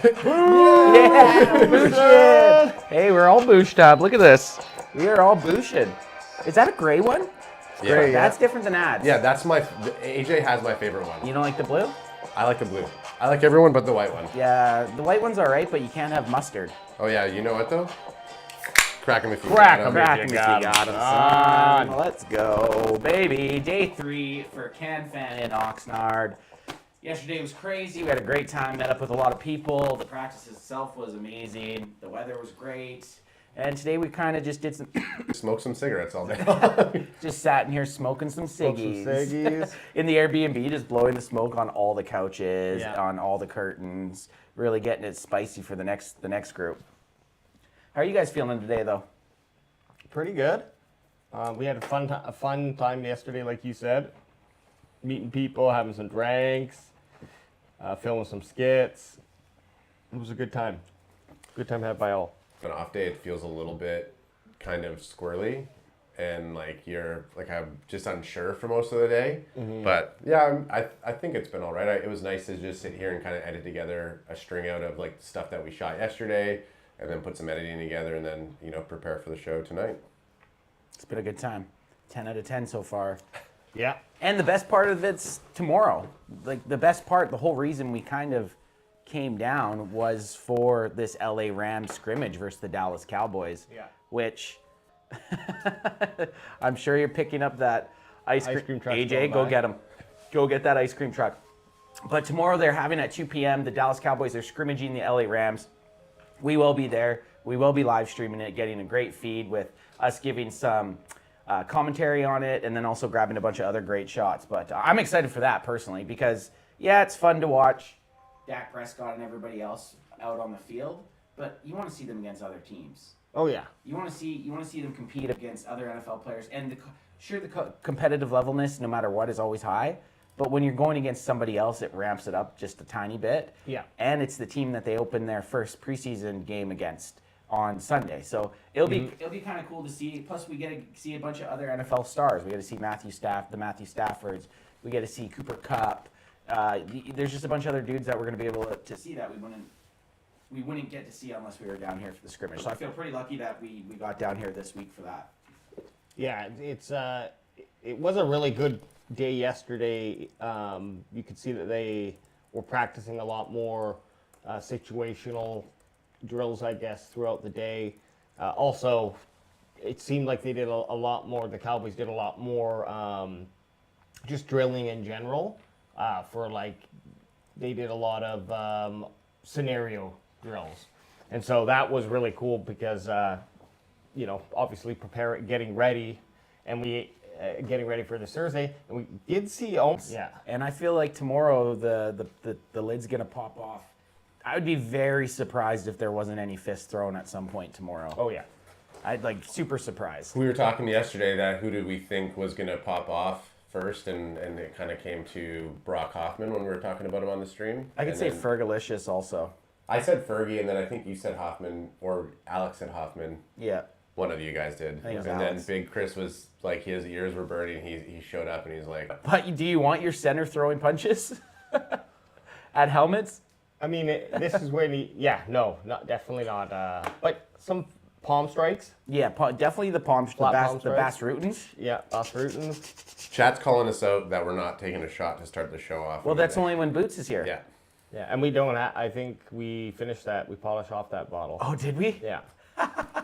Yeah, boosted. Hey, we're all booshed up. Look at this. We are all boosted. Is that a gray one? Yeah. Gray, That's different than ads. Yeah, that's AJ has my favorite one. You don't like the blue? I like the blue. I like everyone but the white one. Yeah, the white one's all right, but you can't have mustard. Oh yeah, you know what though? Crack 'em if you Crack got 'em. 'em. Crack 'em if you got 'em, son. Let's go, baby. Day 3 for CanFan in Oxnard. Yesterday was crazy. We had a great time. Met up with a lot of people. The practice itself was amazing. The weather was great. And today we kind of just did some, Smoke some cigarettes all day. just sat in here smoking some ciggies. ciggies. In the Airbnb, just blowing the smoke on all the couches, Yeah. on all the curtains. Really getting it spicy for the next group. How are you guys feeling today, though? Pretty good. We had a fun time yesterday, like you said. Meeting people, having some drinks, filming some skits. It was a good time. Good time had by all. An off day, it feels a little bit kind of squirrely, and like I'm just unsure for most of the day. But yeah, I think it's been all right. It was nice to just sit here and kind of edit together a string out of like stuff that we shot yesterday, and then put some editing together, and then prepare for the show tonight. It's been a good time. 10 out of 10 so far. Yeah. And the best part of it's tomorrow. Like the best part, the whole reason we kind of came down was for this LA Rams scrimmage versus the Dallas Cowboys. Yeah. Which I'm sure you're picking up that ice cream truck. AJ, go get them. Go get that ice cream truck. But tomorrow they're having at 2 p.m. the Dallas Cowboys are scrimmaging the LA Rams. We will be there. We will be live streaming it, getting a great feed with us giving some commentary on it, and then also grabbing a bunch of other great shots. But I'm excited for that personally because, yeah, it's fun to watch Dak Prescott and everybody else out on the field, but you want to see them against other teams. Oh yeah. You want to see them compete against other NFL players, and the competitive levelness, no matter what, is always high. But when you're going against somebody else, it ramps it up just a tiny bit. Yeah. And it's the team that they open their first preseason game against on Sunday. So it'll be kind of cool to see. Plus, we get to see a bunch of other NFL stars. We get to see Matthew Staffords. We get to see Cooper Kupp. There's just a bunch of other dudes that we're going to be able to see that we wouldn't get to see unless we were down here for the scrimmage. So I feel pretty lucky that we got down here this week for that. Yeah, it was a really good day yesterday. You could see that they were practicing a lot more situational drills, I guess, throughout the day. Also, it seemed like they did a lot more. The Cowboys did a lot more just drilling in general. They did a lot of scenario drills, and so that was really cool because obviously getting ready, and we getting ready for this Thursday, and we did see yeah. And I feel like tomorrow the lid's gonna pop off. I would be very surprised if there wasn't any fists thrown at some point tomorrow. Oh yeah. I'd super surprised. We were talking yesterday that who did we think was going to pop off first, and it kind of came to Brock Hoffman when we were talking about him on the stream. I could say Fergalicious also. I said Fergie, and then I think you said Hoffman, or Alex said Hoffman. Yeah. One of you guys did. I think it was and Alex. then Big Chris was like, his ears were burning. He showed up and he's like, But do you want your center throwing punches at helmets? I mean, this is where definitely not. But some palm strikes. Yeah, definitely the palm, the Bass Rootens. Yeah, Bass Rootens. Chat's calling us out that we're not taking a shot to start the show off. Well, that's only when Boots is here. Yeah. Yeah, and we don't. I think we finished that. We polished off that bottle. Oh, did we? Yeah.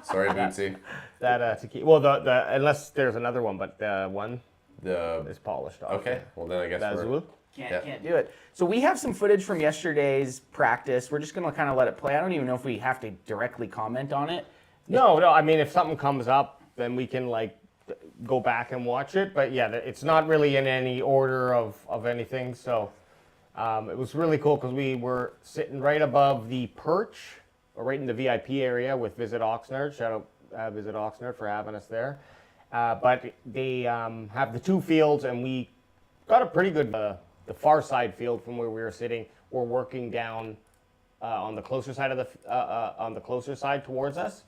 Sorry, Bootsy. That tequila. Well, the unless there's another one, but the one is polished off. Okay. Well, then I guess Azul. Can't do it. So we have some footage from yesterday's practice. We're just going to kind of let it play. I don't even know if we have to directly comment on it. No. I mean, if something comes up, then we can go back and watch it. But yeah, it's not really in any order of anything. So it was really cool because we were sitting right above the perch, or right in the VIP area with Visit Oxnard. Shout out Visit Oxnard for having us there. But they have the two fields, and we got a pretty good the far side field from where we were sitting. We're working down on the closer side on the closer side towards us.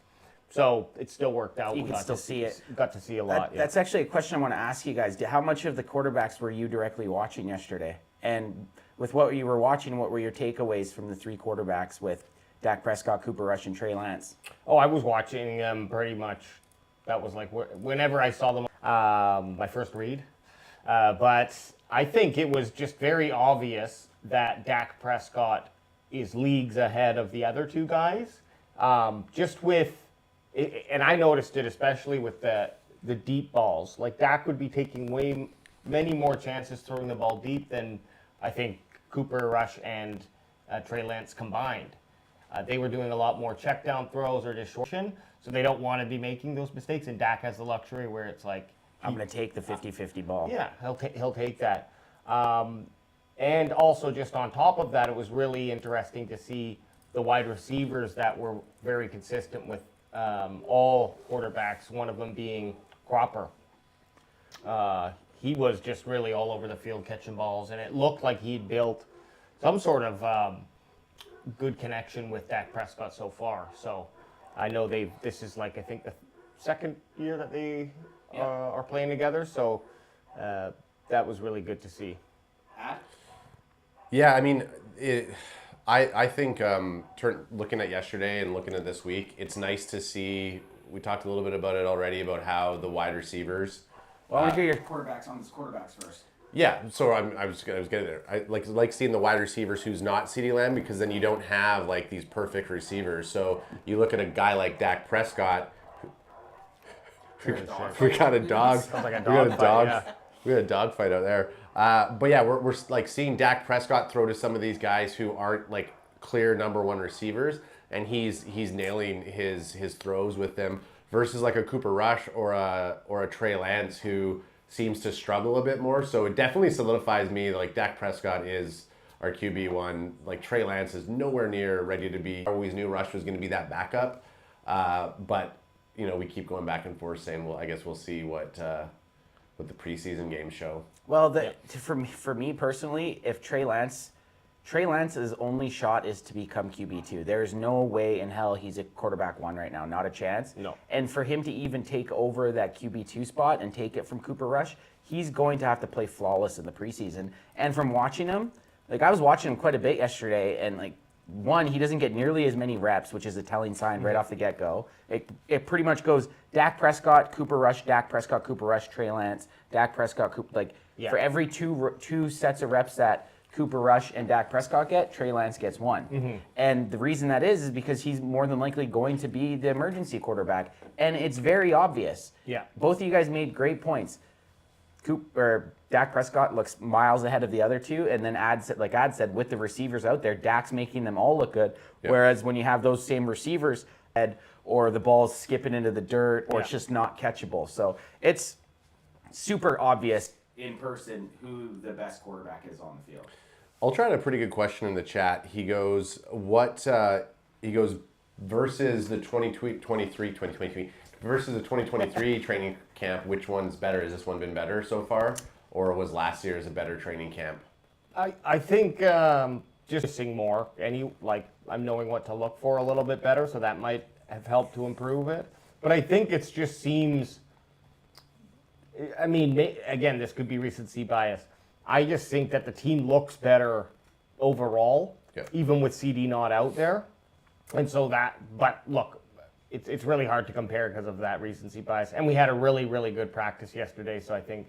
So it still worked out. You can still see it. Got to see a lot. Yeah. That's actually a question I want to ask you guys. How much of the quarterbacks were you directly watching yesterday? And with what you were watching, what were your takeaways from the three quarterbacks with Dak Prescott, Cooper Rush, and Trey Lance? Oh, I was watching them pretty much. That was like whenever I saw them, my first read. But I think it was just very obvious that Dak Prescott is leagues ahead of the other two guys. Just with, and I noticed it especially with the deep balls. Like Dak would be taking many more chances throwing the ball deep than I think Cooper Rush and Trey Lance combined. They were doing a lot more check down throws or just short, so they don't want to be making those mistakes. And Dak has the luxury where it's like, I'm going to take the 50-50 ball. yeah, he'll take that. And also just on top of that, it was really interesting to see the wide receivers that were very consistent with all quarterbacks, one of them being Cropper. He was just really all over the field catching balls, and it looked like he'd built some sort of good connection with Dak Prescott so far. So I know this is like, I think the second year that they are playing together. So that was really good to see. Yeah, I mean, I think looking at yesterday and looking at this week, it's nice to see. We talked a little bit about it already, about how the wide receivers. Well, I want to hear your quarterbacks on this quarterbacks first. Yeah, so I was getting there. I like seeing the wide receivers who's not CeeDee Lamb, because then you don't have like these perfect receivers. So you look at a guy like Dak Prescott. We got a dog. Sounds like a We got a dog dog. fight, yeah. We got a dog fight out there. But yeah, we're like seeing Dak Prescott throw to some of these guys who aren't like clear number one receivers, and he's nailing his throws with them, versus like a Cooper Rush or a Trey Lance who seems to struggle a bit more. So it definitely solidifies me like Dak Prescott is our QB1. Like Trey Lance is nowhere near ready to be. I always knew Rush was going to be that backup, but you know, we keep going back and forth saying, well, I guess we'll see what the preseason games show. Well, for me personally, if Trey Lance's only shot is to become QB2. There's no way in hell he's a quarterback one right now. Not a chance. No. And for him to even take over that QB2 spot and take it from Cooper Rush, he's going to have to play flawless in the preseason. And from watching him, like I was watching him quite a bit yesterday, and like one, he doesn't get nearly as many reps, which is a telling sign right off the get-go. It pretty much goes Dak Prescott, Cooper Rush, Dak Prescott, Cooper Rush, Trey Lance, Dak Prescott, Cooper. For every two sets of reps that Cooper Rush and Dak Prescott get, Trey Lance gets one. And the reason that is because he's more than likely going to be the emergency quarterback. And it's very obvious. Yeah. Both of you guys made great points. Dak Prescott looks miles ahead of the other two, and then Ad said, with the receivers out there, Dak's making them all look good. Yep. Whereas when you have those same receivers, or the ball's skipping into the dirt, or it's just not catchable. So it's super obvious in person who the best quarterback is on the field. Ultra had a pretty good question in the chat. He goes, versus the 2023 versus the 2023 training camp, which one's better? Has this one been better so far, or was last year's a better training camp? I think just seeing more, and I'm knowing what to look for a little bit better, so that might have helped to improve it. But I think it just seems, I mean, again, this could be recency bias. I just think that the team looks better overall, even with CD not out there. And so but look, it's really hard to compare because of that recency bias. And we had a really, really good practice yesterday, so I think,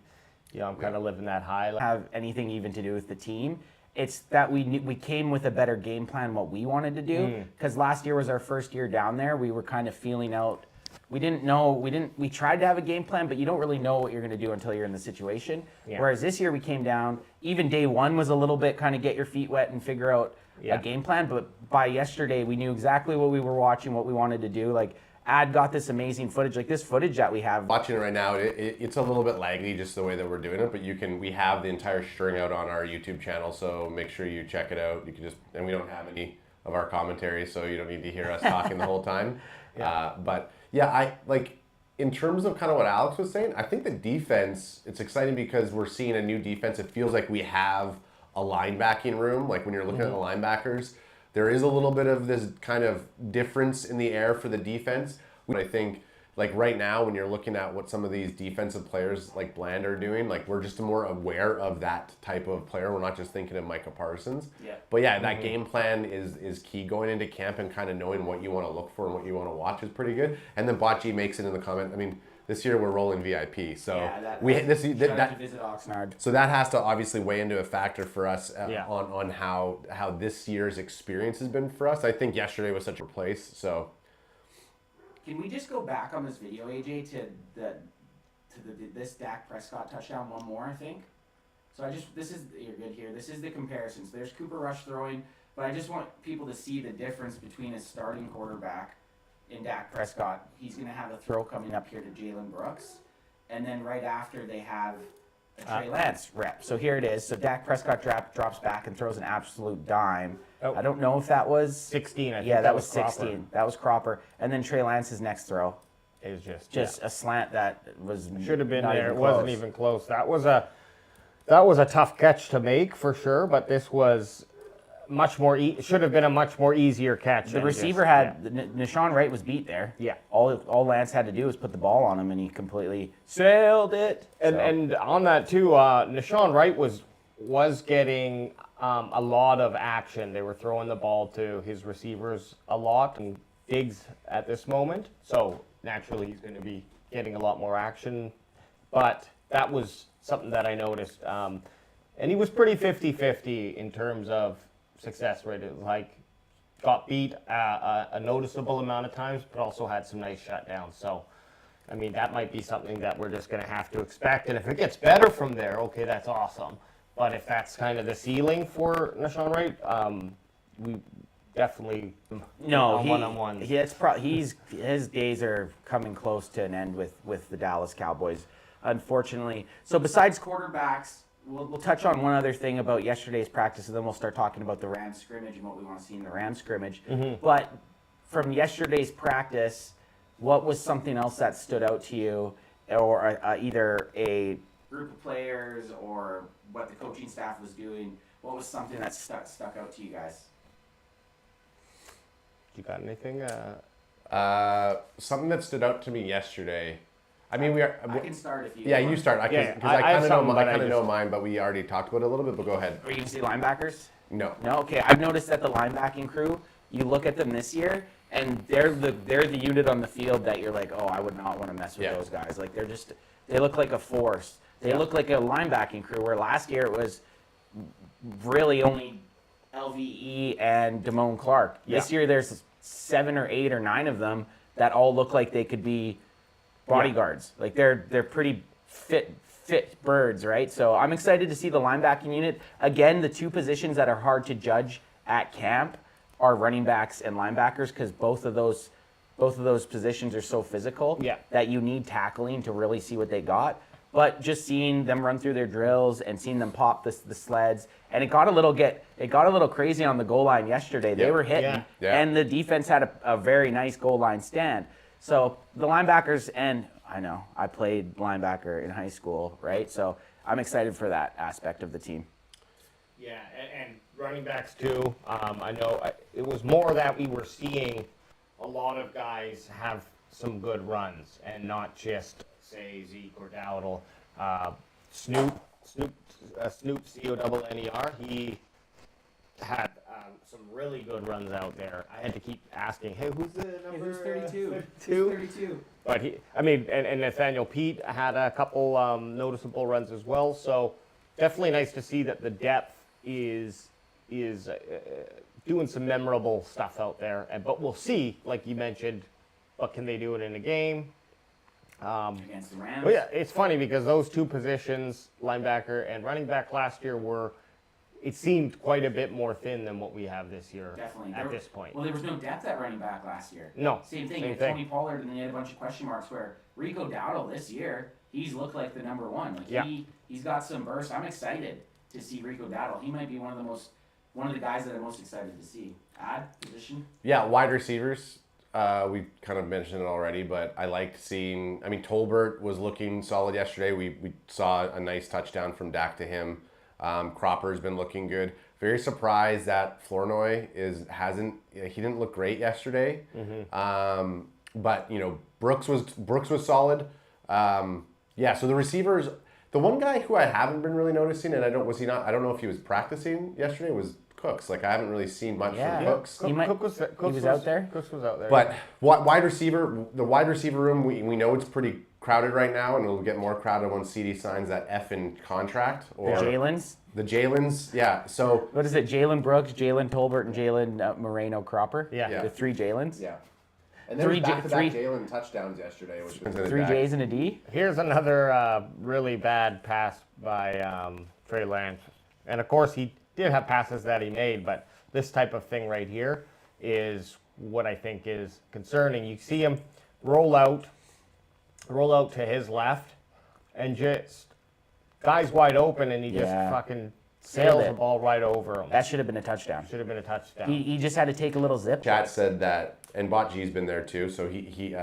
I'm kind of living that high. Have anything even to do with the team. It's that we came with a better game plan what we wanted to do, because last year was our first year down there. We were kind of feeling out. We tried to have a game plan, but you don't really know what you're going to do until you're in the situation. Yeah. Whereas this year we came down, even day one was a little bit kind of get your feet wet and figure out a game plan. But by yesterday, we knew exactly what we were watching, what we wanted to do. Like, Ad got this amazing footage, like this footage that we have. Watching it right now, it's a little bit laggy just the way that we're doing it, but we have the entire string out on our YouTube channel, so make sure you check it out. You can and we don't have any of our commentary, so you don't need to hear us talking the whole time. But yeah, in terms of kind of what Alex was saying, I think the defense, it's exciting because we're seeing a new defense. It feels like we have a linebacking room. Like when you're looking at the linebackers, there is a little bit of this kind of difference in the air for the defense. I think like right now when you're looking at what some of these defensive players like Bland are doing, like we're just more aware of that type of player. We're not just thinking of Micah Parsons. Yeah. But yeah, that game plan is key going into camp, and kind of knowing what you want to look for and what you want to watch is pretty good. And then Bocce makes it in the comment. I mean, this year we're rolling VIP, so Shout out to Visit Oxnard. so that has to obviously weigh into a factor for us Yeah. on how this year's experience has been for us. I think yesterday was such a place. So Can we just go back on this video, AJ, to this Dak Prescott touchdown one more, I think? So you're good here. This is the comparisons. There's Cooper Rush throwing, but I just want people to see the difference between a starting quarterback in Dak Prescott. He's going to have a throw coming up here to Jalen Brooks, and then right after they have a Trey Lance rep. So here it is. So Dak Prescott drops back and throws an absolute dime. Oh. I don't know if that was 16. I think yeah, that was Cropper. 16. That was Cropper. And then Trey Lance's next throw. It was just A slant that was should have been not there. even It wasn't close. even close. That was a tough catch to make for sure, but this was much more should have been a much more easier catch. The than receiver just- Nashawn Wright was beat there. Yeah. All Lance had to do was put the ball on him, and he completely sailed it. And on that too, Nashawn Wright was getting a lot of action. They were throwing the ball to his receivers a lot, and Diggs at this moment. So naturally, he's going to be getting a lot more action. But that was something that I noticed. And he was pretty 50-50 in terms of success rate. It was like got beat a noticeable amount of times, but also had some nice shutdowns. So, I mean, that might be something that we're just going to have to expect. And if it gets better from there, okay, that's awesome. But if that's kind of the ceiling for Nashawn Wright, we definitely no, on one-on-ones. his days are coming close to an end with the Dallas Cowboys, unfortunately. So besides quarterbacks, we'll touch on one other thing about yesterday's practice, and then we'll start talking about the Rams scrimmage and what we want to see in the Rams scrimmage. But from yesterday's practice, what was something else that stood out to you, or either a group of players or what the coaching staff was doing? What was something that stuck out to you guys? You got anything? something that stood out to me yesterday. I mean, I can start if you Yeah, want. you start. Yeah, Because I have kind of know, something, but I I kind of know just- mine, but we already talked about it a little bit. But go ahead. Are you going to see linebackers? No. No, okay. I've noticed that the linebacking crew, you look at them this year, and they're the unit on the field that you're like, oh, I would not want to mess with Yeah. those guys. Like they look like a force. They look like a linebacking crew. Where last year it was really only LVE and Damone Clark. This year there's 7 or 8 or 9 of them that all look like they could be bodyguards. Like they're pretty fit birds, right? So I'm excited to see the linebacking unit. Again, the two positions that are hard to judge at camp are running backs and linebackers, because both of those positions are so physical that you need tackling to really see what they got. But just seeing them run through their drills and seeing them pop the sleds, and it got a little crazy on the goal line yesterday. They were hitting, and the defense had a very nice goal line stand. So the linebackers, and I know I played linebacker in high school, right? So I'm excited for that aspect of the team. Yeah, and running backs too. I know it was more that we were seeing a lot of guys have some good runs, and not just say Zeke or Dowdle. Snoop, C-O-N-N-E-R. He had some really good runs out there. I had to keep asking, hey, who's the number? Who's 32? 32. But and Nathaniel Pete had a couple noticeable runs as well. So definitely nice to see that the depth is doing some memorable stuff out there. But we'll see, like you mentioned, but can they do it in a game? Against the Rams. Well, yeah, it's funny because those two positions, linebacker and running back, last year it seemed quite a bit more thin than what we have this year. Definitely. At this point. Well, there was no depth at running back last year. No. Same thing. You had Tony Pollard, and then you had a bunch of question marks. Where Rico Dowdle this year, he's looked like the number one. Like he's got some burst. I'm excited to see Rico Dowdle. He might be one of the guys that I'm most excited to see. Position. Yeah, wide receivers. We kind of mentioned it already, but I liked seeing. I mean, Tolbert was looking solid yesterday. We saw a nice touchdown from Dak to him. Cropper's been looking good. Very surprised that Flournoy he didn't look great yesterday. but Brooks was solid. Yeah, so the receivers, the one guy who I haven't been really noticing, and I don't know if he was practicing yesterday, was Cooks. Like I haven't really seen much from Cooks. He was out there. Cooks was out there. But the wide receiver room, we know it's pretty crowded right now, and it'll get more crowded once CD signs that effing contract. Or The Jalen's, yeah. So what is it? Jalen Brooks, Jalen Tolbert, and Jalen Moreno Cropper. Yeah. The 3 Jalens. yeah. And there was back-to-back Jalen touchdowns yesterday, which was 3 J's and a D. Here's another really bad pass by Trey Lance. And of course, he did have passes that he made, but this type of thing right here is what I think is concerning. You see him roll out to his left, and just guy's wide open, and he just fucking sails the ball right over him. That should have been a touchdown. Should have been a touchdown. He just had to take a little zip. Chat said that, and Bot G's been there too, so he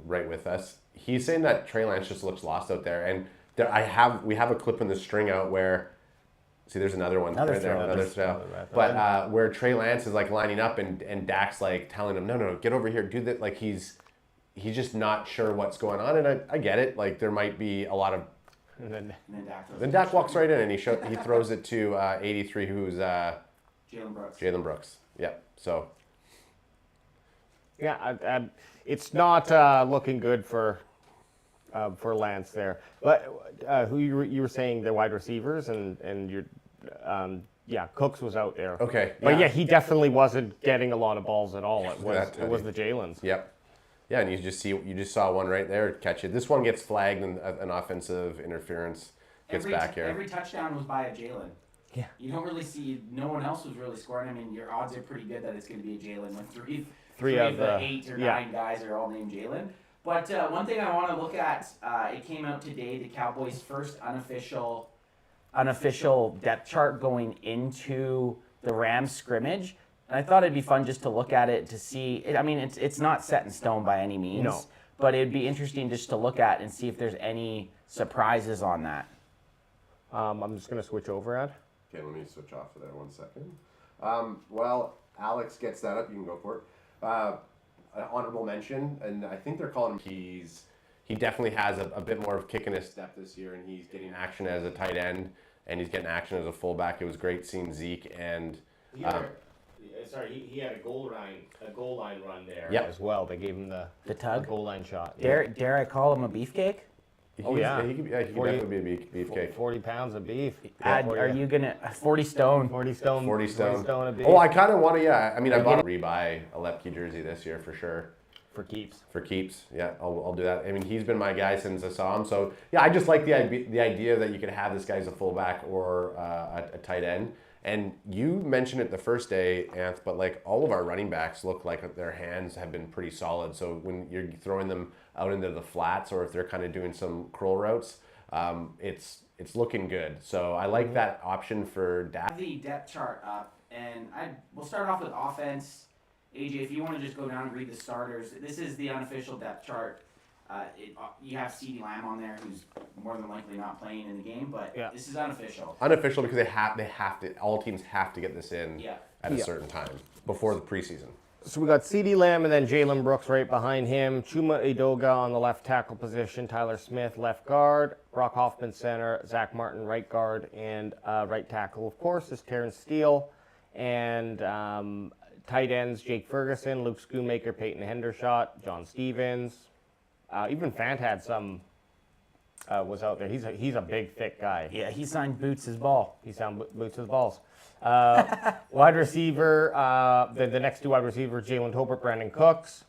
right with us. He's saying that Trey Lance just looks lost out there, and we have a clip in the string out where, see, there's another one Another right there, throw. another throw. But where Trey Lance is like lining up, and Dak's like telling him, no, get over here, do that. Like he's just not sure what's going on, and I get it. Like there might be a lot of. And Then Dak walks right in and he throws it to 83, who's Jalen Brooks. Yep. So. Yeah, it's not looking good for Lance there. But who you were saying the wide receivers and your Cooks was out there. Okay. But yeah, he definitely wasn't getting a lot of balls at all. It was the Jalen's. Yep. Yeah, and you just saw one right there catch it. This one gets flagged and an offensive interference gets back here. Every touchdown was by a Jalen. Yeah. You don't really see, no one else was really scoring. I mean, your odds are pretty good that it's going to be a Jalen when three of the 8 or 9 guys are all named Jalen. But one thing I want to look at, it came out today, the Cowboys' first unofficial depth chart going into the Rams scrimmage. And I thought it'd be fun just to look at it to see. I mean, it's not set in stone by any means. No. But it'd be interesting just to look at and see if there's any surprises on that. I'm just going to switch over, Ed. Okay, let me switch off for that 1 second. While Alex gets that up, you can go for it. An honorable mention, and I think they're calling him. He definitely has a bit more of kick in his step this year, and he's getting action as a tight end, and he's getting action as a fullback. It was great seeing Zeke and. He had a goal line run there as well. They gave him the tug goal line shot. Dare I call him a beefcake? He could definitely be a beefcake. 40 pounds of beef. Are you gonna 40 stone? 40 stone. 40 stone of beef. Oh, I kind of want to. Yeah, I mean, I bought a rebuy a Lepke jersey this year for sure. For keeps. For keeps, yeah, I'll do that. I mean, he's been my guy since I saw him. So yeah, I just like the idea that you could have this guy as a fullback or a tight end. And you mentioned it the first day, Anth, but like all of our running backs look like their hands have been pretty solid. So when you're throwing them out into the flats, or if they're kind of doing some curl routes, it's looking good. So I like that option for Dak. The depth chart up, and we'll start off with offense. AJ, if you want to just go down and read the starters, this is the unofficial depth chart. You have CeeDee Lamb on there, who's more than likely not playing in the game, but this is unofficial. Unofficial because they have to. All teams have to get this in at a certain time before the preseason. So we got CeeDee Lamb and then Jalen Brooks right behind him. Chuma Edoga on the left tackle position. Tyler Smith left guard. Brock Hoffman center. Zach Martin right guard and right tackle, of course, is Terrence Steele. And tight ends Jake Ferguson, Luke Schoonmaker, Peyton Hendershot, John Stevens. Even Fant had some, was out there. He's a big, thick guy. Yeah, he signed Boots' ball. He signed Boots' balls. Wide receiver, the next 2 wide receivers, Jalen Tolbert, Brandon Cooks.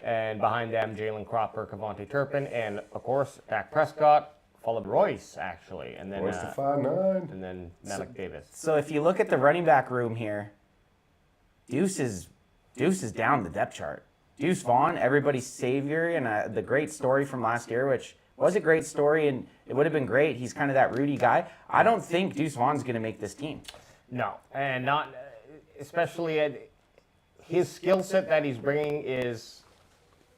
And behind them, Jalen Cropper, Kavontae Turpin. And, of course, Dak Prescott, followed Royce, actually. And then, Royce the 5'9". And then Malik Davis. So if you look at the running back room here, Deuce is down the depth chart. Deuce Vaughn, everybody's savior, and the great story from last year, which was a great story, and it would have been great. He's kind of that Rudy guy. I don't think Deuce Vaughn's going to make this team. No, and not especially at his skill set that he's bringing is.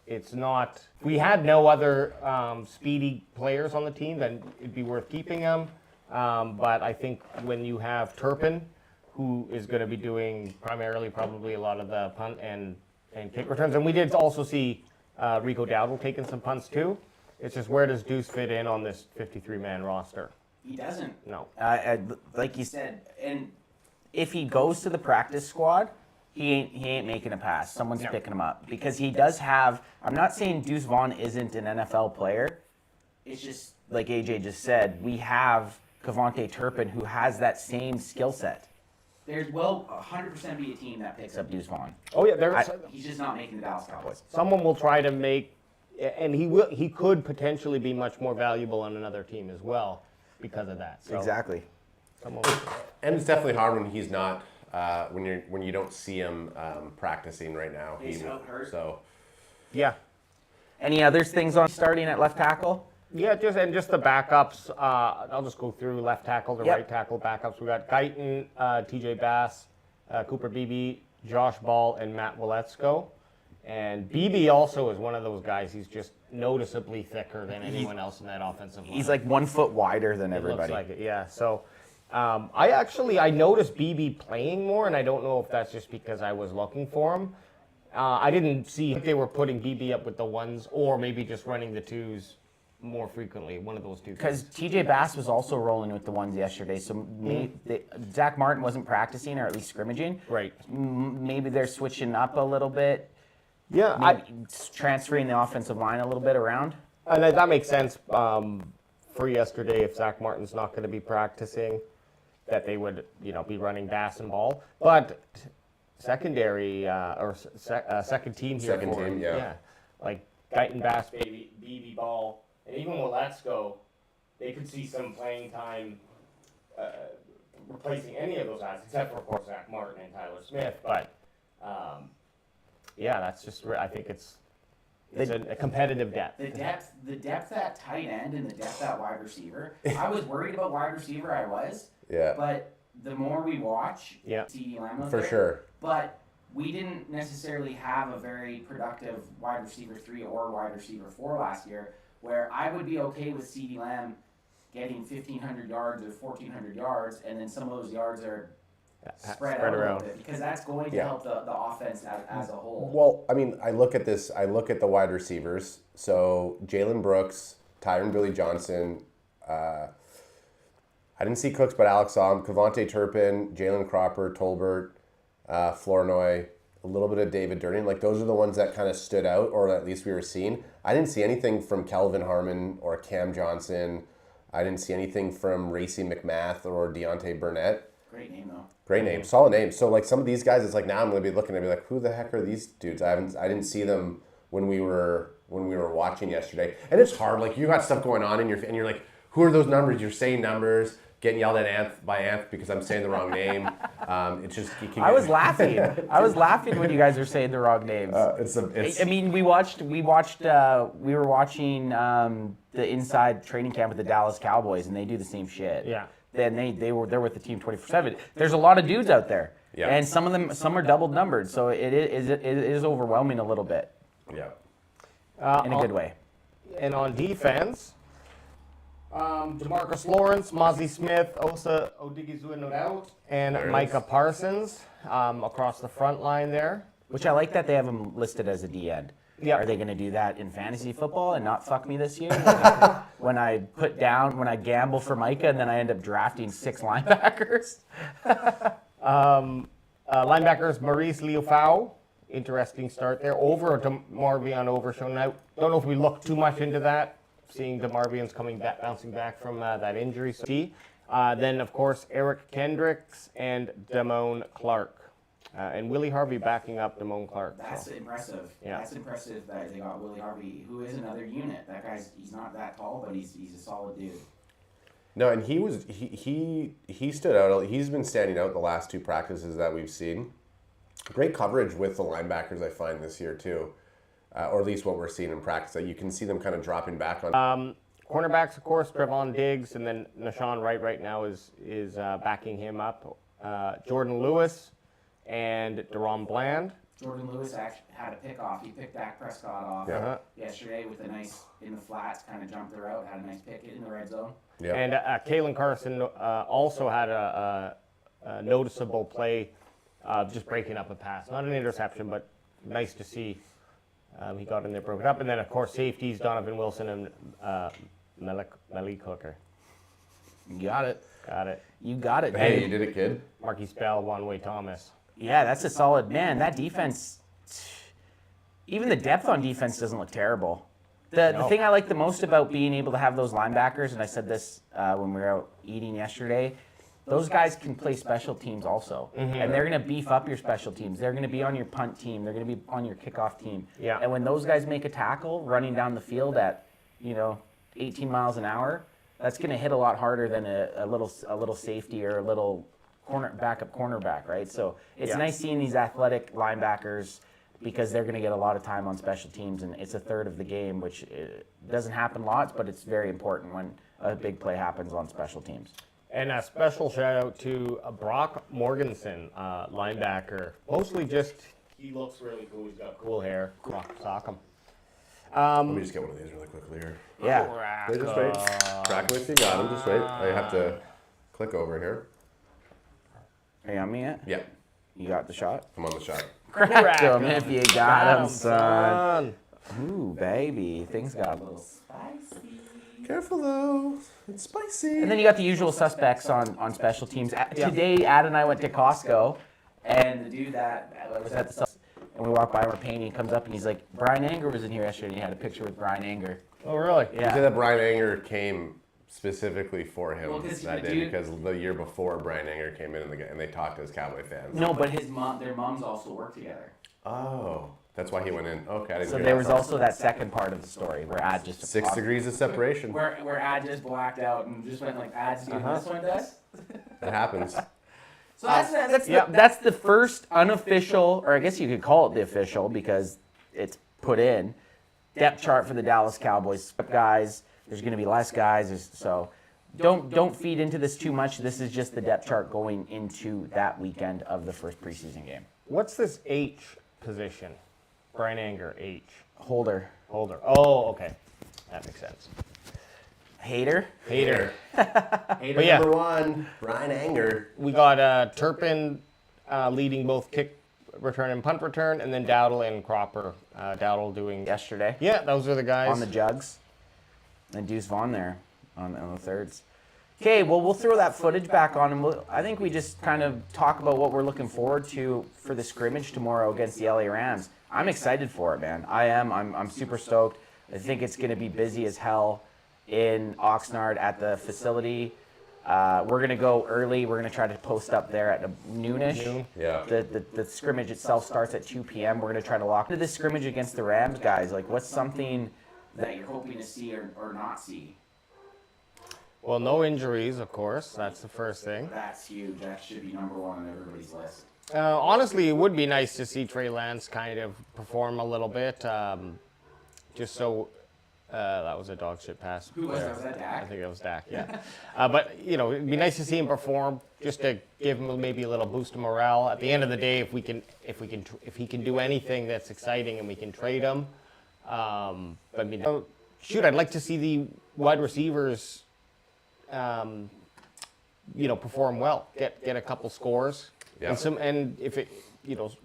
It's not. If we had no other speedy players on the team, then it'd be worth keeping him. But I think when you have Turpin, who is going to be doing primarily probably a lot of the punt and kick returns. And we did also see Rico Dowdle taking some punts too. It's just where does Deuce fit in on this 53-man roster? He doesn't. No. Like you said, and if he goes to the practice squad, he ain't making a pass. Someone's picking him up because he does have. I'm not saying Deuce Vaughn isn't an NFL player. It's just like AJ just said. We have Cavante Turpin who has that same skill set. There's 100% be a team that picks up Deuce Vaughn. Oh yeah, He's just not making the Dallas Cowboys. Someone will try to make, and he could potentially be much more valuable on another team as well because of that. So Exactly. And it's definitely hard when he's not when you don't see him practicing right now. He's out hurt. So yeah. Any other things on starting at left tackle? Yeah, just the backups. I'll just go through left tackle to right tackle backups. We got Guyton, TJ Bass, Cooper Beebe, Josh Ball, and Matt Waletzko. And Beebe also is one of those guys. He's just noticeably thicker than anyone else in that offensive line. He's like 1 foot wider than everybody. Looks like it, yeah. So I noticed Beebe playing more, and I don't know if that's just because I was looking for him. I didn't see if they were putting Beebe up with the ones or maybe just running the twos more frequently, one of those two. Because TJ Bass was also rolling with the ones yesterday, so Zach Martin wasn't practicing or at least scrimmaging. Right. Maybe they're switching up a little bit. Yeah, Transferring the offensive line a little bit around. and that makes sense for yesterday if Zach Martin's not going to be practicing, that they would be running Bass and Ball. But secondary second team here. Second for team, him, yeah. Like Guyton, Bass, Beebe, Ball, and even Waletzko, they could see some playing time replacing any of those guys, except for, of course, Zach Martin and Tyler Smith. But, that's just, I think it's a competitive depth. The depth at tight end and the depth at wide receiver. I was worried about wide receiver, Yeah. but the more we watch, CD Lamb For sure. But we didn't necessarily have a very productive wide receiver 3 or wide receiver 4 last year, where I would be okay with CD Lamb getting 1,500 yards or 1,400 yards, and then some of those yards are spread out a little bit, because that's going to help the offense as a whole. Well, I mean, I look at the wide receivers. So Jalen Brooks, Tyron Billy Johnson, I didn't see Cooks, but Alex saw him. Cavante Turpin, Jalen Cropper, Tolbert, Flournoy, a little bit of David Durning. Like, those are the ones that kind of stood out, or at least we were seeing. I didn't see anything from Kelvin Harmon or Cam Johnson. I didn't see anything from Racy McMath or Deontay Burnett. Great name, though. Great name, solid name. So like some of these guys, it's like now I'm gonna be looking and be like, who the heck are these dudes? I didn't see them when we were watching yesterday. And it's hard. Like, you got stuff going on and you're like, who are those numbers? You're saying numbers, getting yelled at by Anth because I'm saying the wrong name. It's just I was laughing. I was laughing when you guys were saying the wrong names. It's I mean, we were watching the inside training camp with the Dallas Cowboys, and they do the same shit. Yeah. Then they're with the team 24/7. There's a lot of dudes out there, and some are double numbered, so it is overwhelming a little bit. Yeah. In a good way. And on defense, DeMarcus Lawrence, Mozzie Smith, Osa Odigizua, and Micah Parsons across the front line there. Which I like that they have him listed as a D end. Yeah. Are they going to do that in fantasy football and not fuck me this year? when I gamble for Micah and then I end up drafting 6 linebackers? Linebackers, Maurice Liufau. Interesting start there. Over DeMarvion Overshown. I don't know if we look too much into that, seeing DeMarvion's bouncing back from that injury. So, then, of course, Eric Kendricks and Damone Clark. And Willie Harvey backing up Damone Clark. That's impressive. Yeah. That's impressive that they got Willie Harvey, who is another unit. That he's not that tall, but he's a solid dude. No, and he stood out. He's been standing out the last 2 practices that we've seen. Great coverage with the linebackers, I find, this year too, or at least what we're seeing in practice. That you can see them kind of dropping back on. Cornerbacks, of course, Trevon Diggs, and then Nashawn Wright right now is backing him up. Jordan Lewis and Deron Bland. Jordan Lewis actually had a pick off. He picked Dak Prescott off yesterday with a nice, in the flats, kind of jumped the route, had a nice pick in the red zone. Yeah. And Kalen Carson also had a noticeable play, just breaking up a pass. Not an interception, but nice to see He got in there, broke it up. And then, of course, safeties, Donovan Wilson and Malik Hooker. You got it. Got it. You got it, Hey, dude. you did it, kid. Marquise Bell, One-Way Thomas. Yeah, that's a solid man. That defense, even the depth on defense doesn't look terrible. The thing I like the most about being able to have those linebackers, and I said this when we were out eating yesterday, those guys can play special teams also. And they're going to beef up your special teams. They're going to be on your punt team. They're going to be on your kickoff team. Yeah. And when those guys make a tackle running down the field at, 18 miles an hour, that's going to hit a lot harder than a little safety or a little backup cornerback, right? So it's nice seeing these athletic linebackers because they're going to get a lot of time on special teams, and it's a third of the game, which doesn't happen lots, but it's very important when a big play happens on special teams. And a special shout out to Brock Morganson, linebacker. Mostly just, he looks really cool. He's got cool hair. Brock, sock him. Let me just get one of these really quickly here. Yeah. Wait, just wait. Crack with you, got him. Just wait. I have to click over here. Are you on me yet? Yeah, You got the shot? I'm on the shot. Crack him if you got him, son. Ooh, baby. Things got a little spicy. Careful though, it's spicy. And then you got the usual suspects on special teams. Today, Ad and I went to Costco, and the dude that was at the and we walked by, we're painting, he comes up and he's like, Brian Anger was in here yesterday, and he had a picture with Brian Anger. Oh, really? You said that Brian Anger came specifically for him Well, 'cause that the day dude- because the year before Brian Anger came in and they talked as Cowboy fans. No, but their moms also work together. Oh, that's why he went in. Okay, I didn't So hear there that was part. also that second part of the story where Ad just 6 degrees of separation. where Ad just blacked out and just went like, Ad's doing this one to us. That happens. So that's the first unofficial, or I guess you could call it the official because it's put in, depth chart for the Dallas Cowboys. Guys, there's going to be less guys, so don't feed into this too much. This is just the depth chart going into that weekend of the first preseason game. What's this H position? Brian Anger, H. Holder. Oh, okay. That makes sense. Hater. Hater. Hater But yeah. number one, Brian Anger. We got Turpin leading both kick return and punt return, and then Dowdle and Cropper. Dowdle doing... Yesterday. Yeah, those are the guys. On the jugs. And Deuce Vaughn there on the thirds. Okay, well, we'll throw that footage back on, and I think we just kind of talk about what we're looking forward to for the scrimmage tomorrow against the LA Rams. I'm excited for it, man. I am. I'm super stoked. I think it's going to be busy as hell in Oxnard at the facility. We're going to go early. We're going to try to post up there at noonish. Noon. Yeah. The scrimmage itself starts at 2 p.m. We're going to try to lock into this scrimmage against the Rams, guys. Like, what's something that you're hoping to see or not see? Well, no injuries, of course. That's the first thing. That's huge. That should be number one on everybody's list. Honestly, it would be nice to see Trey Lance kind of perform a little bit. Just so... that was a dog shit pass. Who was that? Was that Dak? I think it was Dak, yeah. But, it'd be nice to see him perform, just to give him maybe a little boost of morale. At the end of the day, if he can do anything that's exciting and we can trade him, I'd like to see the wide receivers, perform well, get a couple scores, Yeah. and if it,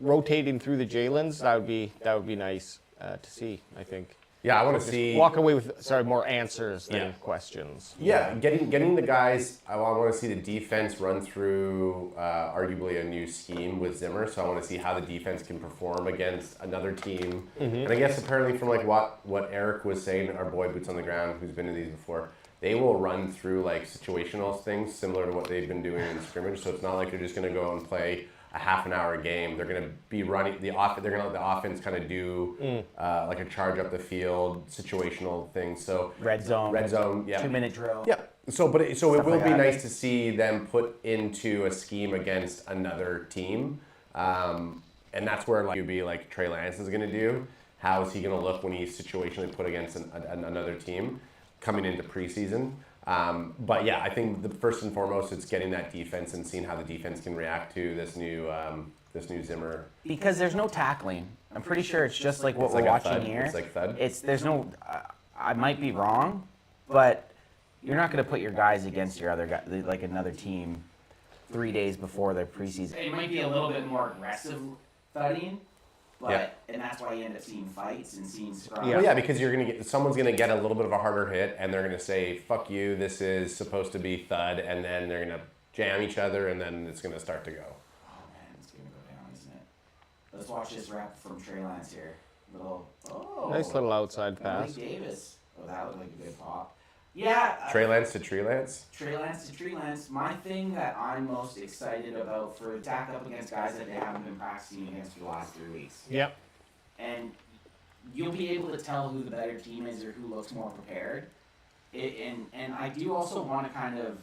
rotating through the Jalen's, that would be nice to see. I think. Yeah, I want to see. Walk away with more answers than questions. Yeah, getting the guys. I want to see the defense run through arguably a new scheme with Zimmer. So I want to see how the defense can perform against another team. And I guess apparently from like what Eric was saying, our boy Boots on the Ground, who's been to these before, they will run through like situational things similar to what they've been doing in scrimmage. So it's not like they're just going to go and play a half an hour game. They're going to be running the off. They're going to let the offense kind of do like a charge up the field, situational things. So Red zone, yeah. 2-minute drill. Yeah. So, it will like be that. nice to see them put into a scheme against another team, and that's where like you'd be like Trey Lance is going to do. How is he going to look when he's situationally put against another team coming into preseason? But yeah, I think the first and foremost, it's getting that defense and seeing how the defense can react to this new Zimmer. Because there's no tackling. I'm pretty sure it's just like what It's we're like a watching thud. here. It's like thud. There's no. I might be wrong, but you're not going to put your guys against your other guy, like another team, 3 days before their preseason. It might be a little bit more aggressive thudding, but Yeah. and that's why you end up seeing fights and seeing scrums. Well, yeah, because someone's gonna get a little bit of a harder hit, and they're gonna say, "Fuck you, this is supposed to be thud," and then they're gonna jam each other, and then it's gonna start to go. Oh man, it's gonna go down, isn't it? Let's watch this wrap from Trey Lance here. Nice little outside Malik pass. Davis. Oh, that looked like a good pop. Yeah. Trey Lance to Tree Lance. Trey Lance to Tree Lance. My thing that I'm most excited about for attack up against guys that they haven't been practicing against for the last 3 weeks. Yep. And you'll be able to tell who the better team is or who looks more prepared. And I do also want to kind of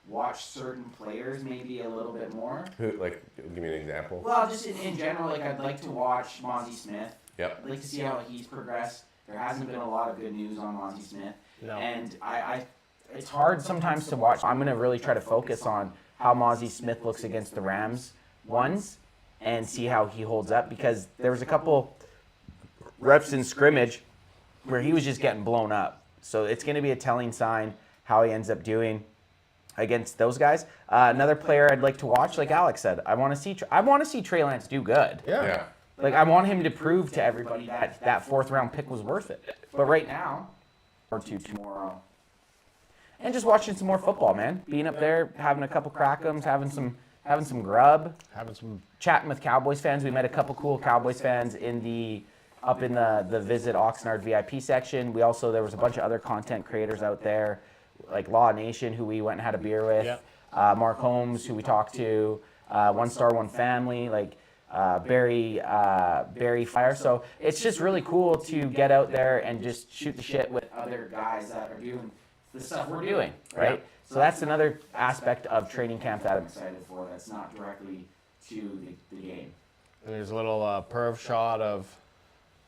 watch certain players maybe a little bit more. Who, like, give me an example. Well, just in general, like I'd like to watch Mozzie Smith. Yep. I'd like to see how he's progressed. There hasn't been a lot of good news on Mozzie Smith. No. And it's hard sometimes to watch. I'm going to really try to focus on how Mozzie Smith looks against the Rams ones and see how he holds up, because there was a couple reps in scrimmage where he was just getting blown up. So it's going to be a telling sign how he ends up doing against those guys. Another player I'd like to watch, like Alex said, I want to see Trey Lance do good. Yeah. Like, I want him to prove to everybody that that 4th round pick was worth it. But right now, or two tomorrow, and just watching some more football, man. Being up there, having a couple crackems, having some grub, chatting with Cowboys fans. We met a couple cool Cowboys fans up in the Visit Oxnard VIP section. There was a bunch of other content creators out there, like Law Nation, who we went and had a beer with. Yep. Mark Holmes, who we talked to. One Star One Family, like Barry Fire. So it's just really cool to get out there and just shoot the shit with other guys that are doing the stuff we're doing, right? Yeah. So that's another aspect of training camp that I'm excited for. That's not directly to the game. And there's a little perv shot of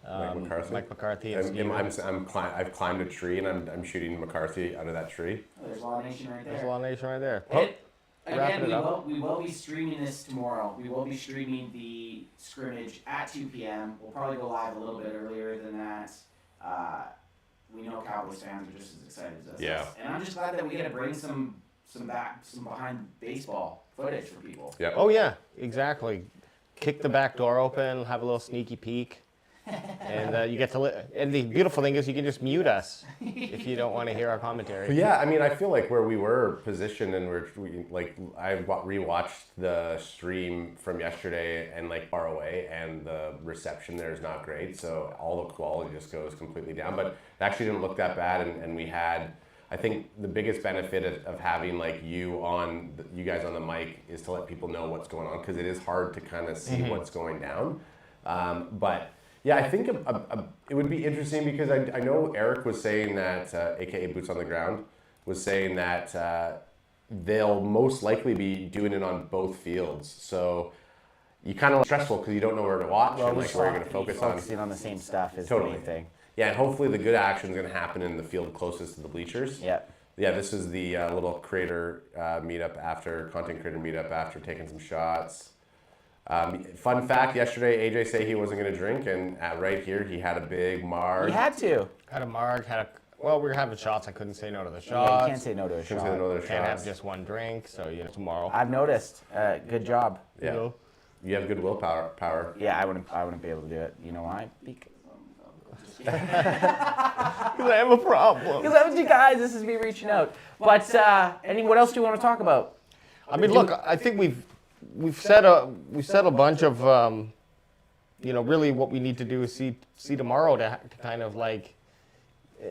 Mike McCarthy and I've climbed a tree, and I'm shooting McCarthy out of that tree. Oh, there's Law Nation right there. There's Law Nation right there. Again, Wrapping it up. we will be streaming this tomorrow. We will be streaming the scrimmage at 2 p.m. We'll probably go live a little bit earlier than that. We know Cowboys fans are just as excited as us. Yeah. And I'm just glad that we get to bring some behind baseball footage for people. Yep. Oh yeah, exactly. Kick the back door open, have a little sneaky peek. And you get to and the beautiful thing is you can just mute us if you don't want to hear our commentary. But yeah, I mean, I feel like where we were positioned, and I rewatched the stream from yesterday and like far away, and the reception there is not great, so all the quality just goes completely down. But it actually didn't look that bad, and we had, I think the biggest benefit of having like you guys on the mic is to let people know what's going on, because it is hard to kind of see what's going down, but. Yeah, I think it would be interesting, because I know Eric was saying that, aka Boots on the Ground, was saying that they'll most likely be doing it on both fields. So you kind of stressful because you don't know where to watch and like where you're going to focus on. Focusing on the same stuff is Totally. the main thing. Yeah, and hopefully the good action is going to happen in the field closest to the bleachers. Yeah. Yeah, this is the little content creator meetup after taking some shots. Fun fact, yesterday AJ said he wasn't going to drink, and right here he had a big marg. You had to. Had a marg, we were having shots. I couldn't say no to the Yeah, shots. you can't say no to a Couldn't shot. say no to Can't have shots. just one drink, so tomorrow. I've noticed. Good job. Yeah. You know? You have good willpower. Yeah, I wouldn't be able to do it. You know why? Because Because I have a problem. that was you guys. This is me reaching out. But what else do you want to talk about? I mean, look, I think we've said a bunch of really what we need to do is see tomorrow to kind of like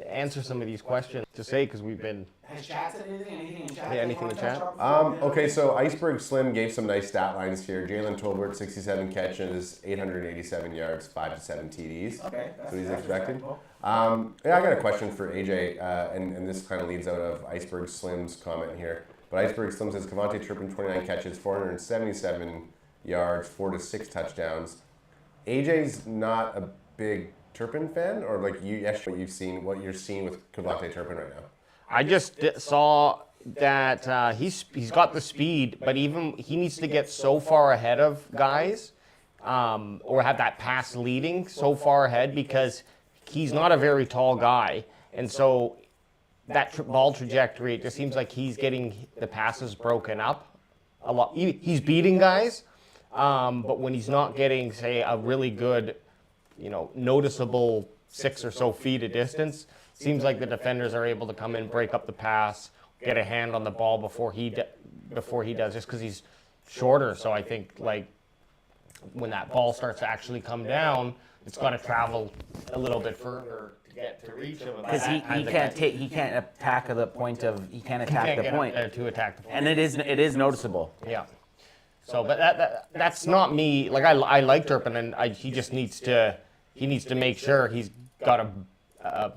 answer some of these questions to say, because we've been. Has chat said anything? Anything in chat? Yeah, anything in chat? Okay, so Iceberg Slim gave some nice stat lines here. Jalen Tolbert, 67 catches, 887 yards, 5 to 7 TDs. Okay. That's what he's expecting. respectable. I got a question for AJ, and this kind of leads out of Iceberg Slim's comment here. But Iceberg Slim says Cavante Turpin, 29 catches, 477 yards, 4 to 6 touchdowns. AJ's not a big Turpin fan, or like what you're seeing with Cavante Turpin right now? I just saw that he's got the speed, but even he needs to get so far ahead of guys, or have that pass leading so far ahead, because he's not a very tall guy, and so that ball trajectory, it just seems like he's getting the passes broken up a lot. He's beating guys, but when he's not getting, say, a really good noticeable 6 or so feet of distance. Seems like the defenders are able to come in, break up the pass, get a hand on the ball before he does, just because he's shorter. So I think like when that ball starts to actually come down, it's got to travel a little bit further to get to reach him. Because he can't attack the point of he can't attack the point to attack the point. and it is noticeable. Yeah. So, but that's not me. Like I like Turpin, and he just needs to make sure he's got to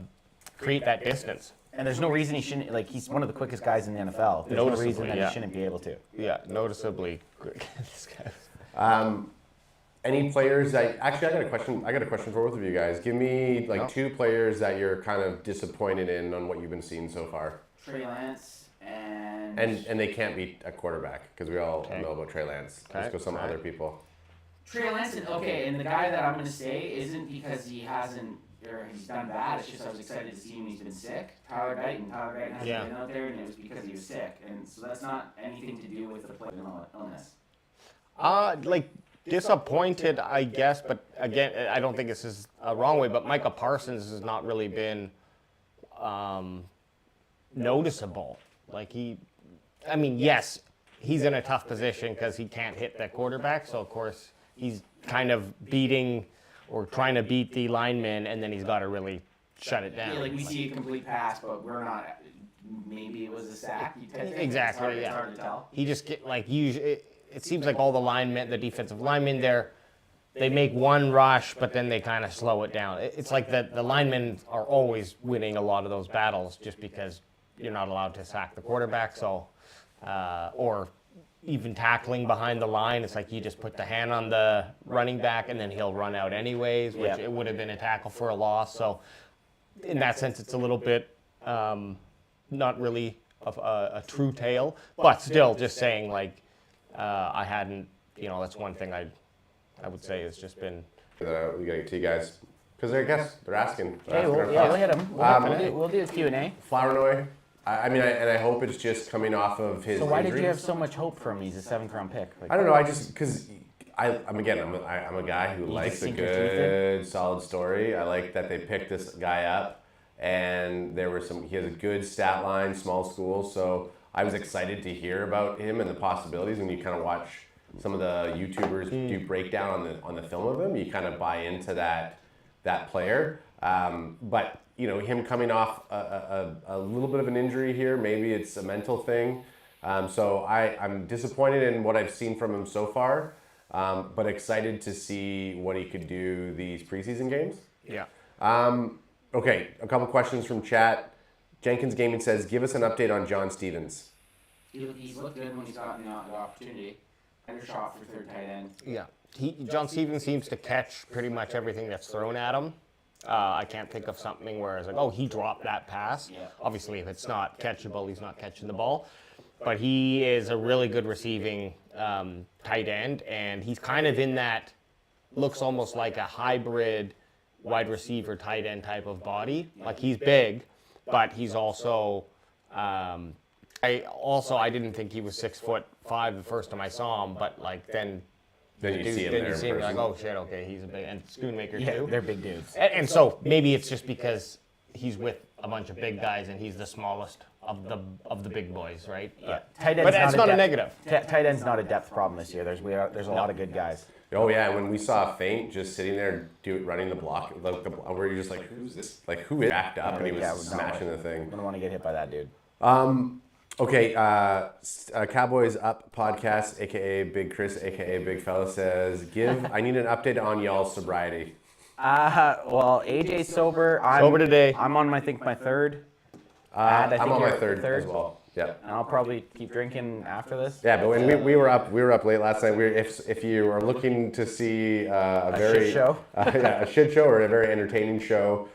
create that distance. And there's no reason he shouldn't. Like, he's one of the quickest guys in the NFL. There's no reason that he shouldn't be able to. Yeah, noticeably quick. This guy. Any players that actually I got a question for both of you guys. Give me like 2 players that you're kind of disappointed in on what you've been seeing so far. Trey Lance and they can't beat a quarterback because we all know about Trey Lance. Let's go some other people. Trey Lance, and the guy that I'm going to say isn't because he hasn't or he's done bad. It's just I was excited to see him. He's been sick. Tyler Guyton hasn't been out there, and it was because he was sick. And so that's not anything to do with the player illness. Like disappointed, I guess, but again, I don't think this is a wrong way. But Micah Parsons has not really been noticeable. Like yes, he's in a tough position because he can't hit that quarterback. So of course he's kind of beating or trying to beat the lineman, and then he's got to really shut it down. Yeah, like we see a complete pass, but we're not. Maybe it was a sack. Exactly. It's hard to tell. He just usually. It seems like all the defensive linemen there, they make one rush, but then they kind of slow it down. It's like the linemen are always winning a lot of those battles just because you're not allowed to sack the quarterback. So, or even tackling behind the line, it's like you just put the hand on the running back and then he'll run out anyways, which it would have been a tackle for a loss. So, in that sense, it's a little bit not really a true tale, but still just saying like. I hadn't, that's one thing I would say has just been. We gotta get to you guys because they're asking. Hey, we'll hit them. We'll do a Q&A. Flournoy. I hope it's just coming off of his. So why injuries. did you have so much hope from him? He's a 7th-round pick. Like, I don't know. I just because I'm a guy who likes a good solid story. I like that they picked this guy up, and he has a good stat line, small school, so. I was excited to hear about him and the possibilities. When you kind of watch some of the YouTubers do breakdown on the film of him, you kind of buy into that player. But him coming off a little bit of an injury here, maybe it's a mental thing. So I'm disappointed in what I've seen from him so far, but excited to see what he could do these preseason games. Yeah. Okay, a couple questions from chat. Jenkins Gaming says, give us an update on John Stevens. He's looked good when he's gotten the opportunity. Undershot for 3rd tight end. Yeah. John Stevens seems to catch pretty much everything that's thrown at him. I can't think of something where it's like, oh, he dropped that pass. Yeah. Obviously, if it's not catchable, he's not catching the ball. But he is a really good receiving tight end, and he's kind of in that, looks almost like a hybrid wide receiver tight end type of body. Like he's big. But he's also, I didn't think he was 6'5" the first time I saw him. But like then you see him there. You see him like, oh shit, okay, he's a big and Schoonmaker too. They're big dudes. And so maybe it's just because he's with a bunch of big guys and he's the smallest of the big boys, right? Yeah. Tight end's but it's not a negative. Tight end's not a depth problem this year. There's a lot of good guys. Oh yeah, when we saw Feint just sitting there running the block, where you're just like, who's this? Like, who is backed up? And he was smashing the thing. I don't want to get hit by that dude. Okay, Cowboys Up podcast, aka Big Chris, aka Big Fella says, I need an update on y'all's sobriety. Well, AJ's sober. Sober today. I'm on my 3rd. I'm on my third as well. Yeah. And I'll probably keep drinking after this. Yeah, but when we were up late last night. If you are looking to see a shit show, a shit show or a very entertaining show,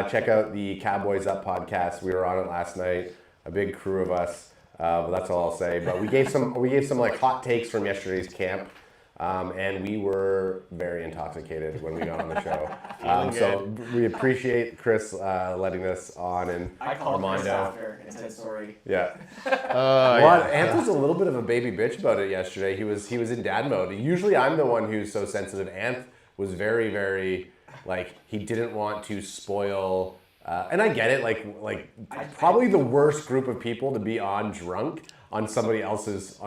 check out the Cowboys Up podcast. We were on it last night. A big crew of us. But that's all I'll say. But we gave some like hot takes from yesterday's camp. And we were very intoxicated when we got on the show. So we appreciate Chris letting us on, and I called Armando. Chris after and said sorry. Yeah. Anth was a little bit of a baby bitch about it yesterday. He was in dad mode. Usually I'm the one who's so sensitive. Anth was very, very like he didn't want to spoil. And I get it, probably the worst group of people to be on drunk on somebody else's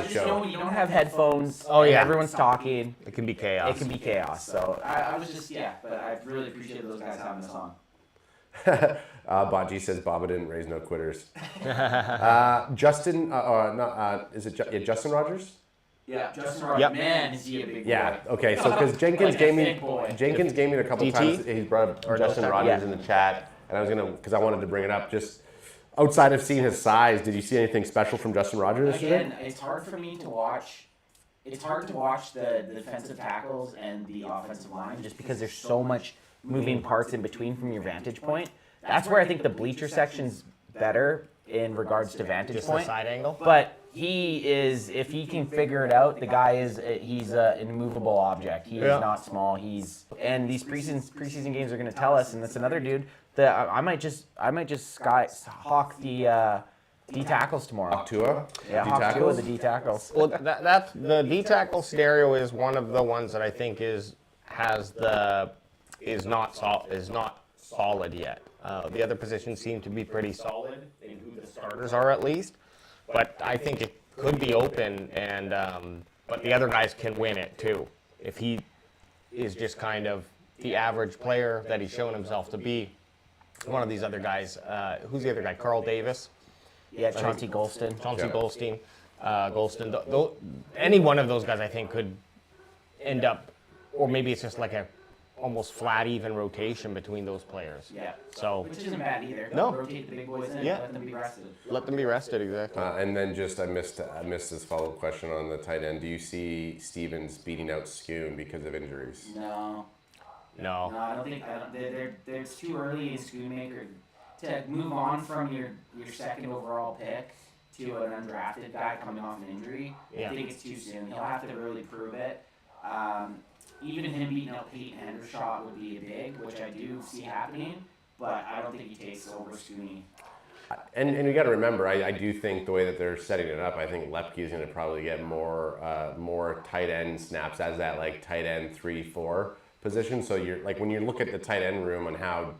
show. You don't have headphones. Oh, yeah. Everyone's talking. It can be chaos. It can be chaos. So I was just but I really appreciate those guys having us on. Baji says Baba didn't raise no quitters. Justin, Justin Rogers? Yeah, Justin Rogers. Yep. Man, is he a big boy. Yeah. Okay. So because Jenkins gave me a couple DT? times. He's brought up Justin Rogers Yeah. in the chat, and I was because I wanted to bring it up. Just outside of seeing his size, did you see anything special from Justin Rogers yesterday? Again, it's hard for me to watch. It's hard to watch the defensive tackles and the offensive line just because there's so much moving parts in between from your vantage point. That's where I think the bleacher section's better in regards to vantage Just point. the side angle. But he is, if he can figure it out, the guy he's an immovable object. He is not small. And these preseason games are going to tell us. And that's another dude that I might just hawk the D tackles tomorrow. Hawk Tua? Yeah, hawk Tua the D tackles. Well, that's the D tackle stereo is one of the ones that I think is not solid yet. The other positions seem to be pretty solid in who the starters are at least, but I think it could be open, and but the other guys can win it too. If he is just kind of the average player that he's shown himself to be, one of these other guys, who's the other guy? Carl Davis? Yeah, Chauncey Golston. Golston. Any one of those guys I think could end up, or maybe it's just like a almost flat even rotation between those players. Yeah. So Which isn't bad either. No. Rotate the big boys in, Yeah. let them be rested. let them be rested, exactly. And then I missed this follow-up question on the tight end. Do you see Stevens beating out Schoon because of injuries? No, No. I don't think. It's too early in Schoonmaker to move on from your second overall pick to an undrafted guy coming off an injury. Yeah. I think it's too soon. He'll have to really prove it. Even him beating out Peyton Hendershot would be a big, which I do see happening, but I don't think he takes over Scooney. And you got to remember, I do think the way that they're setting it up, I think Lepke is going to probably get more tight end snaps as that like tight end 3-4 position. So you're like when you look at the tight end room and how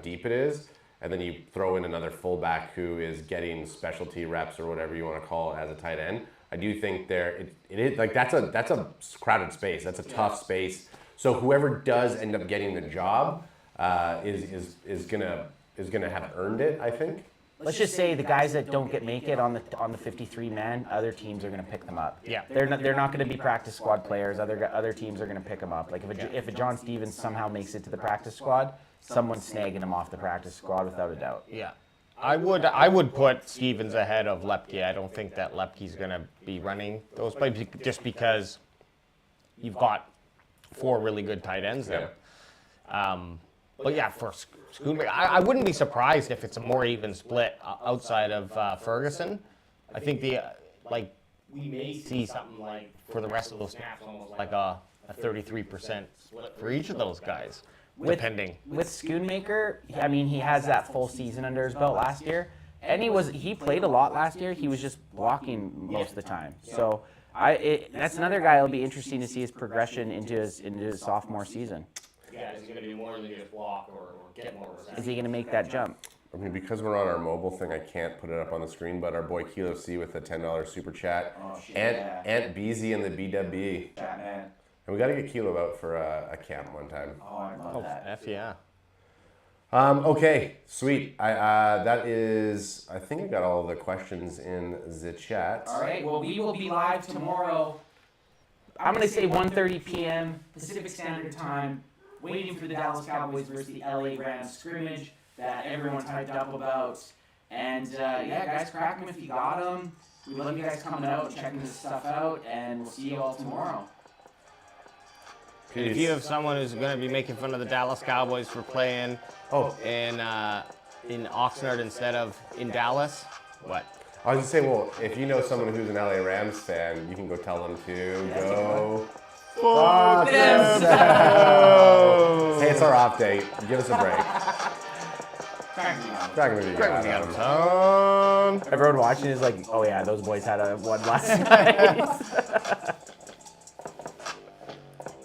deep it is, and then you throw in another fullback who is getting specialty reps or whatever you want to call it as a tight end. I do think it is like that's a crowded space. That's a tough space. So whoever does end up getting the job is gonna have earned it, I think. Let's just say the guys that don't make it on the 53 man, other teams are going to pick them up. Yeah. They're not going to be practice squad players. Other teams are going to pick them up. Like if a John Stevens somehow makes it to the practice squad, someone's snagging him off the practice squad without a doubt. Yeah. I would put Stevens ahead of Lepke. I don't think that Lepke's going to be running those plays just because you've got 4 really good tight ends there. But yeah, for Schoonmaker, I wouldn't be surprised if it's a more even split outside of Ferguson. I think we may see something like for the rest of those snaps almost like a 33% split for each of those guys. Depending. With Schoonmaker, I mean, he has that full season under his belt last year, and he played a lot last year. He was just blocking most of the time. So that's another guy. It'll be interesting to see his progression into his sophomore season. Yeah, is he going to do more than just block or get more receptions? Is he going to make that jump? I mean, because we're on our mobile thing, I can't put it up on the screen, but our boy Kilo C with a $10 super chat. Oh, shit, Aunt Beezy and the BWB. Batman. And we got to get Kilo out for a camp one time. Oh, I love that. F yeah. Okay, sweet. That is, I think I got all the questions in the chat. All right. Well, we will be live tomorrow. I'm going to say 1:30 p.m. Pacific Standard Time, waiting for the Dallas Cowboys versus the LA Rams scrimmage that everyone's hyped up about. And yeah, guys, crack them if you got them. We love you guys coming out and checking this stuff out, and we'll see you all tomorrow. And if you have someone who's going to be making fun of the Dallas Cowboys for playing in Oxnard instead of in Dallas, what? I was just saying, well, if you know someone who's an LA Rams fan, you can go tell them to go. Fuck themselves. Hey, it's our off day. Give us a break. Crack Son. Everyone watching is like, oh yeah, those boys had a one last night.